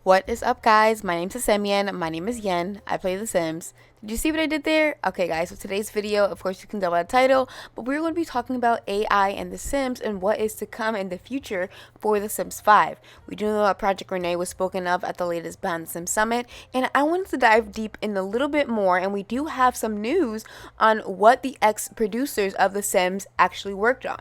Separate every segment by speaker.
Speaker 1: What is up, guys? My name's Asemian. My name is Yen. I play The Sims. Did you see what I did there? Okay, guys, so today's video, of course, you can tell by the title, but we're going to be talking about AI and The Sims and what is to come in the future for The Sims 5. We do know that Project Renee was spoken of at the latest Behind The Sims Summit, and I wanted to dive deep in a little bit more, and we do have some news on what the ex-producers of The Sims actually worked on.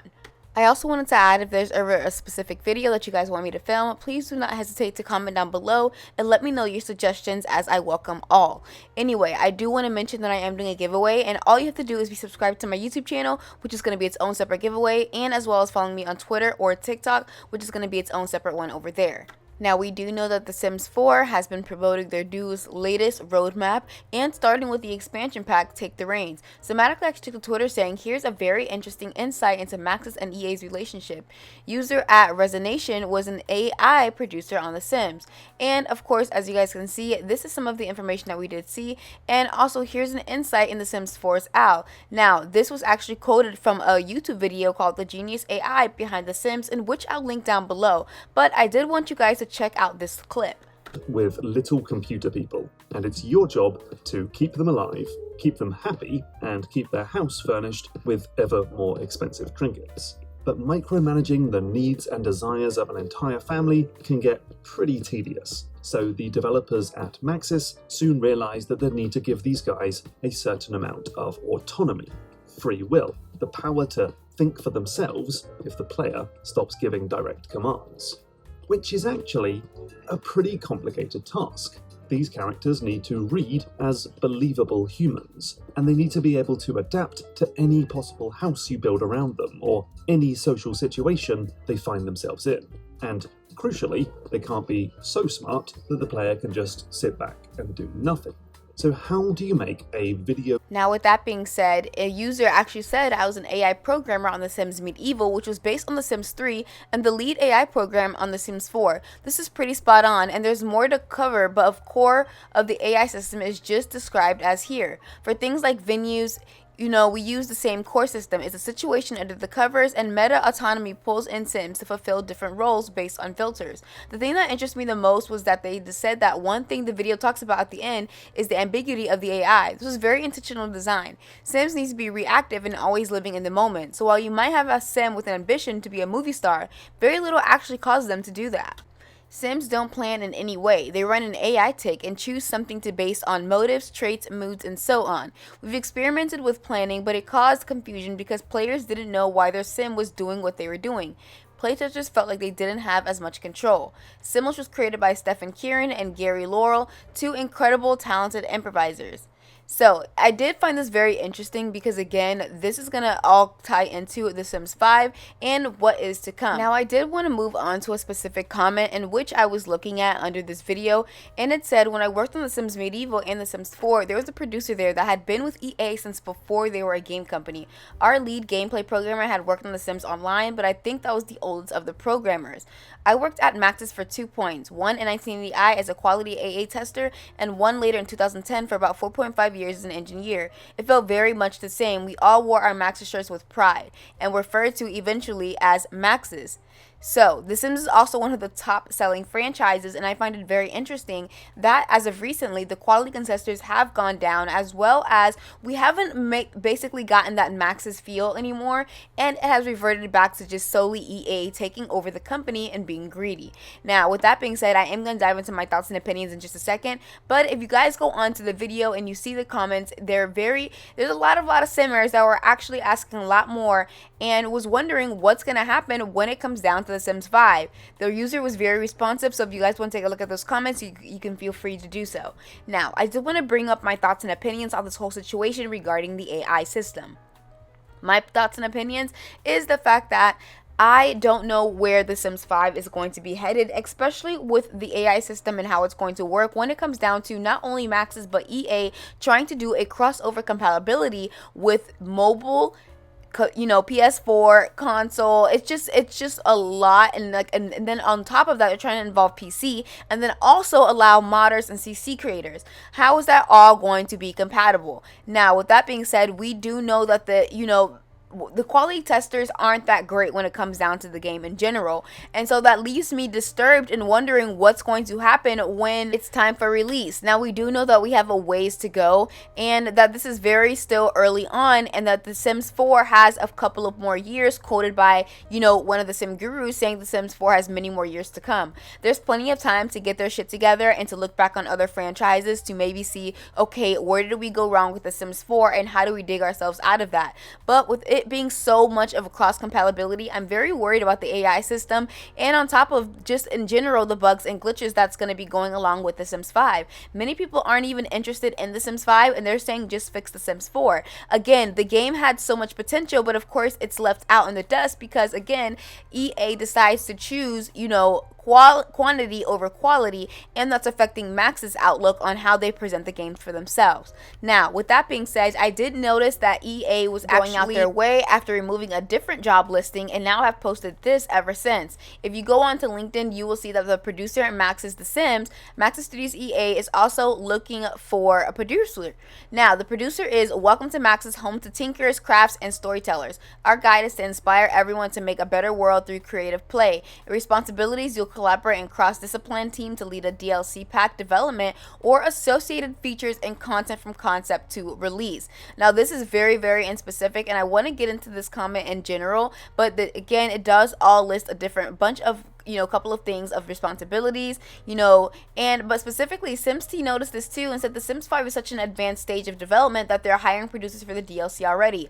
Speaker 1: I also wanted to add, if there's ever a specific video that you guys want me to film, please do not hesitate to comment down below and let me know your suggestions, as I welcome all. Anyway, I do want to mention that I am doing a giveaway, and all you have to do is be subscribed to my YouTube channel, which is going to be its own separate giveaway, and as well as following me on Twitter or TikTok, which is going to be its own separate one over there. Now, we do know that The Sims 4 has been promoting their newest latest roadmap, and starting with the expansion pack, Take the Reins. Somatically actually took to Twitter saying, here's a very interesting insight into Maxis and EA's relationship. User at Resonation was an AI producer on The Sims. And of course, as you guys can see, this is some of the information that we did see. And also, here's an insight in The Sims 4's OWL. Now, this was actually quoted from a YouTube video called The Genius AI Behind The Sims, in which I'll link down below. But I did want you guys to check out this clip.
Speaker 2: With little computer people, and it's your job to keep them alive, keep them happy, and keep their house furnished with ever more expensive trinkets. But micromanaging the needs and desires of an entire family can get pretty tedious. So the developers at Maxis soon realized that they need to give these guys a certain amount of autonomy, free will, the power to think for themselves if the player stops giving direct commands. Which is actually a pretty complicated task. These characters need to read as believable humans, and they need to be able to adapt to any possible house you build around them, or any social situation they find themselves in. And crucially, they can't be so smart that the player can just sit back and do nothing. So how do you make a video?
Speaker 1: Now, with that being said, a user actually said I was an AI programmer on The Sims Medieval, which was based on The Sims 3, and the lead AI program on The Sims 4. This is pretty spot on, and there's more to cover, but of core of the AI system is just described as here. For things like venues, we use the same core system. It's a situation under the covers, and meta autonomy pulls in Sims to fulfill different roles based on filters. The thing that interests me the most was that they said that one thing the video talks about at the end is the ambiguity of the AI. This was very intentional design. Sims needs to be reactive and always living in the moment. So while you might have a Sim with an ambition to be a movie star, very little actually causes them to do that. Sims don't plan in any way. They run an AI tick and choose something to base on motives, traits, moods, and so on. We've experimented with planning, but it caused confusion because players didn't know why their Sim was doing what they were doing. Playtesters felt like they didn't have as much control. Simlish was created by Stephen Kieran and Gary Laurel, two incredible, talented improvisers. So, I did find this very interesting because, again, this is going to all tie into The Sims 5 and what is to come. Now, I did want to move on to a specific comment in which I was looking at under this video, and it said, when I worked on The Sims Medieval and The Sims 4, there was a producer there that had been with EA since before they were a game company. Our lead gameplay programmer had worked on The Sims Online, but I think that was the oldest of the programmers. I worked at Maxis for 2 points, one in 1980 as a quality AA tester, and one later in 2010 for about 4.5 years as an engineer. It felt very much the same. We all wore our Maxis shirts with pride and referred to eventually as Maxis. So, The Sims is also one of the top selling franchises, and I find it very interesting that as of recently, the quality contesters have gone down, as well as we haven't basically gotten that Maxis feel anymore, and it has reverted back to just solely EA taking over the company and being greedy. Now, with that being said, I am going to dive into my thoughts and opinions in just a second, but if you guys go on to the video and you see the comments, there's a lot of Simmers that were actually asking a lot more and was wondering what's going to happen when it comes down to The Sims 5. The user was very responsive, so if you guys want to take a look at those comments, you can feel free to do so. Now, I did want to bring up my thoughts and opinions on this whole situation regarding the AI system. My thoughts and opinions is the fact that I don't know where The Sims 5 is going to be headed, especially with the AI system and how it's going to work when it comes down to not only Maxis but EA trying to do a crossover compatibility with mobile, PS4 console. It's just a lot, and then on top of that, they're trying to involve PC, and then also allow modders and CC creators. How is that all going to be compatible? Now, with that being said, we do know that the quality testers aren't that great when it comes down to the game in general. And so that leaves me disturbed and wondering what's going to happen when it's time for release. Now, we do know that we have a ways to go and that this is very still early on, and that The Sims 4 has a couple of more years, quoted by, one of the sim gurus saying The Sims 4 has many more years to come. There's plenty of time to get their shit together and to look back on other franchises to maybe see, okay, where did we go wrong with The Sims 4 and how do we dig ourselves out of that? But with it being so much of a cross compatibility, I'm very worried about the AI system, and on top of just in general the bugs and glitches that's going to be going along with The Sims 5. Many people aren't even interested in The Sims 5 and they're saying just fix The Sims 4. Again, the game had so much potential, but of course it's left out in the dust because, again, EA decides to choose, quantity over quality, and that's affecting Max's outlook on how they present the games for themselves. Now, with that being said, I did notice that EA was going out their way after removing a different job listing and now have posted this ever since. If you go on to LinkedIn, you will see that the producer in Max's The Sims, Maxis Studios EA, is also looking for a producer. Now, the producer is "Welcome to Max's, home to tinkers, crafts, and storytellers. Our guide is to inspire everyone to make a better world through creative play. Responsibilities: you'll collaborate in cross-discipline team to lead a DLC pack development or associated features and content from concept to release." Now, this is very, very in specific, and I want to get into this comment in general, but again, it does all list a different bunch of couple of things of responsibilities, but specifically SimsT noticed this too and said The Sims 5 is such an advanced stage of development that they're hiring producers for the DLC already,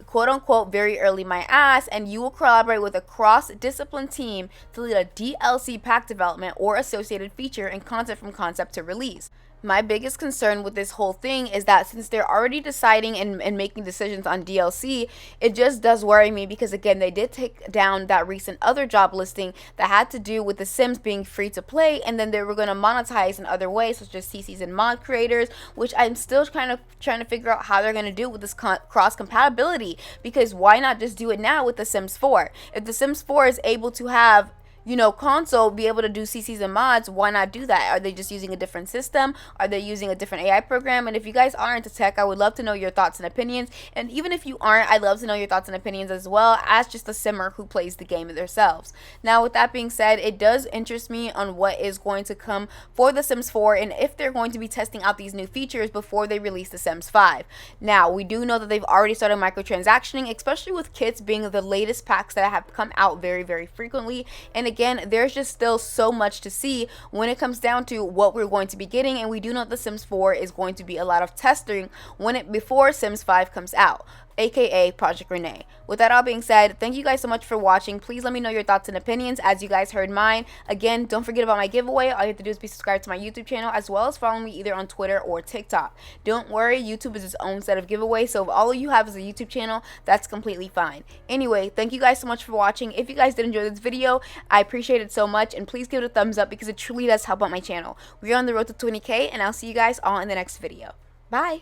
Speaker 1: quote unquote, very early my ass, and you will collaborate with a cross-discipline team to lead a DLC pack development or associated feature and content from concept to release. My biggest concern with this whole thing is that since they're already deciding and making decisions on DLC, it just does worry me because, again, they did take down that recent other job listing that had to do with The Sims being free to play, and then they were going to monetize in other ways, such as CCs and mod creators, which I'm still kind of trying to figure out how they're going to do with this cross compatibility, because why not just do it now with The Sims 4? If The Sims 4 is able to have console be able to do CCs and mods, why not do that? Are they just using a different system? Are they using a different AI program? And if you guys are into tech, I would love to know your thoughts and opinions. And even if you aren't, I'd love to know your thoughts and opinions as well as just a simmer who plays the game themselves. Now, with that being said, it does interest me on what is going to come for The Sims 4 and if they're going to be testing out these new features before they release The Sims 5. Now, we do know that they've already started microtransactioning, especially with kits being the latest packs that have come out very, very frequently. And again, there's just still so much to see when it comes down to what we're going to be getting, and we do know The Sims 4 is going to be a lot of testing before Sims 5 comes out, aka Project Renee. With that all being said, thank you guys so much for watching. Please let me know your thoughts and opinions as you guys heard mine. Again, don't forget about my giveaway. All you have to do is be subscribed to my YouTube channel as well as follow me either on Twitter or TikTok. Don't worry, YouTube is its own set of giveaways, so if all you have is a YouTube channel, that's completely fine. Anyway, thank you guys so much for watching. If you guys did enjoy this video, I appreciate it so much, and please give it a thumbs up because it truly does help out my channel. We're on the road to 20K, and I'll see you guys all in the next video. Bye!